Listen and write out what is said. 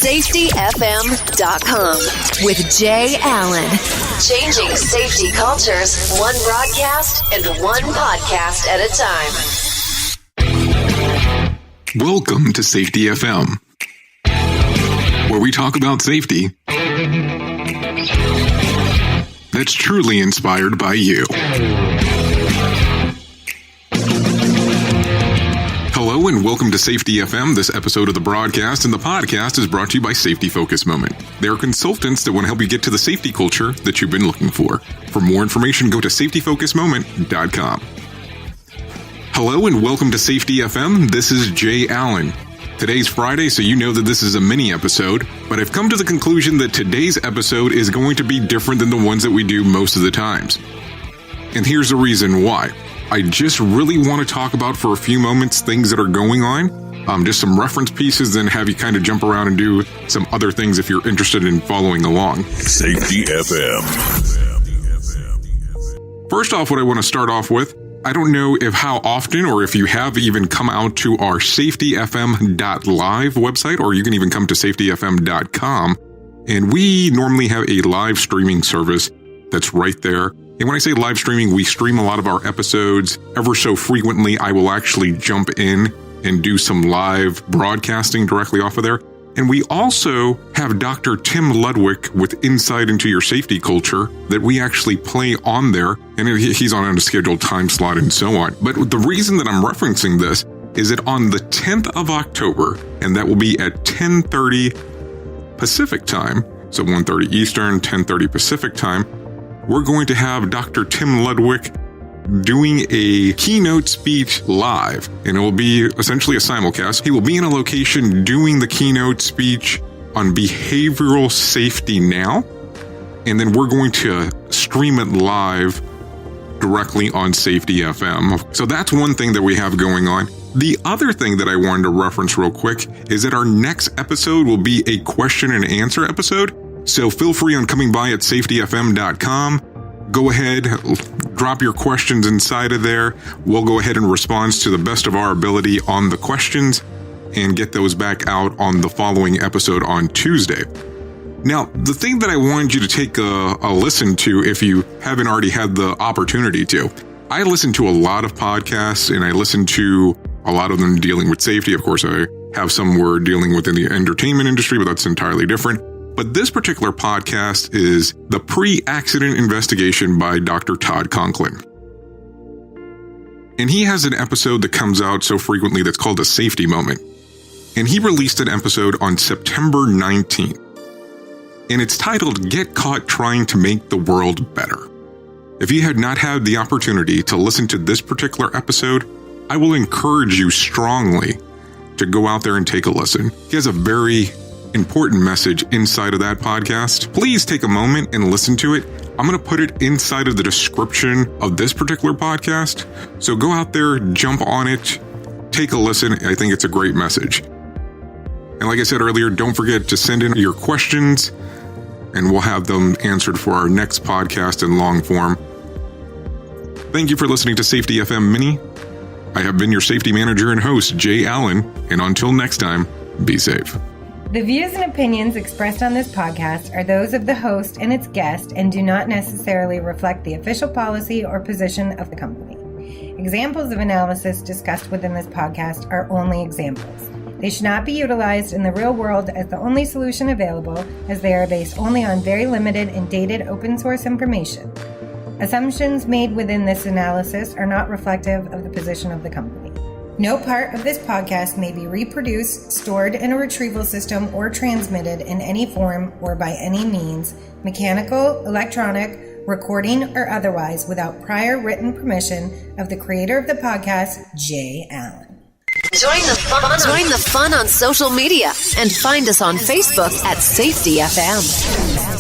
safetyfm-com with Jay Allen. Changing safety cultures, one broadcast and one podcast at a time. Welcome to Safety FM, where we talk about safety that's truly inspired by you. Hello and welcome to Safety FM. This episode of the broadcast and the podcast is brought to you by Safety Focus Moment. They are consultants that want to help you get to the safety culture that you've been looking for. For more information, go to safetyfocusmoment.com. Hello and welcome to Safety FM. This is Jay Allen. Today's Friday, so you know that this is a mini episode, but I've come to the conclusion that today's episode is going to be different than the ones that we do most of the times. And here's the reason why. I just really want to talk about for a few moments things that are going on, just some reference pieces, then have you kind of jump around and do some other things if you're interested in following along. Safety FM. First off, what I want to start off with, I don't know if how often or if you have even come out to our safetyfm.live website, or you can even come to safetyfm.com. And we normally have a live streaming service that's right there. And when I say live streaming, we stream a lot of our episodes. Ever so frequently, I will actually jump in and do some live broadcasting directly off of there. And we also have Dr. Tim Ludwig with Insight into Your Safety Culture that we actually play on there. And he's on a scheduled time slot and so on. But the reason that I'm referencing this is that on the 10th of October, and that will be at 10:30 Pacific time, so 1:30 Eastern, 10:30 Pacific time, we're going to have Dr. Tim Ludwig doing a keynote speech live, and it will be essentially a simulcast. He will be in a location doing the keynote speech on behavioral safety now, and then we're going to stream it live directly on Safety FM. So that's one thing that we have going on. The other thing that I wanted to reference real quick is that our next episode will be a question and answer episode. So feel free on coming by at safetyfm.com. Go ahead, drop your questions inside of there. We'll go ahead and respond to the best of our ability on the questions and get those back out on the following episode on Tuesday. Now, the thing that I wanted you to take a listen to, if you haven't already had the opportunity to, I listen to a lot of podcasts and I listen to a lot of them dealing with safety. Of course, I have some we're dealing with in the entertainment industry, but that's entirely different. But this particular podcast is the Pre-Accident Investigation by Dr. Todd Conklin. And he has an episode that comes out so frequently that's called a Safety Moment. And he released an episode on September 19th. And it's titled, Get Caught Trying to Make the World Better. If you had not had the opportunity to listen to this particular episode, I will encourage you strongly to go out there and take a listen. He has a very important message inside of that podcast. Please take a moment and listen to it. I'm going to put it inside of the description of this particular podcast. So go out there, jump on it, take a listen. I think it's a great message. And like I said earlier, don't forget to send in your questions and we'll have them answered for our next podcast in long form. Thank you for listening to Safety FM Mini. I have been your safety manager and host, Jay Allen. And until next time, be safe. The views and opinions expressed on this podcast are those of the host and its guest and do not necessarily reflect the official policy or position of the company. Examples of analysis discussed within this podcast are only examples. They should not be utilized in the real world as the only solution available, as they are based only on very limited and dated open source information. Assumptions made within this analysis are not reflective of the position of the company. No part of this podcast may be reproduced, stored in a retrieval system, or transmitted in any form or by any means, mechanical, electronic, recording, or otherwise, without prior written permission of the creator of the podcast, Jay Allen. Join the fun on social media and find us on Facebook at Safety FM.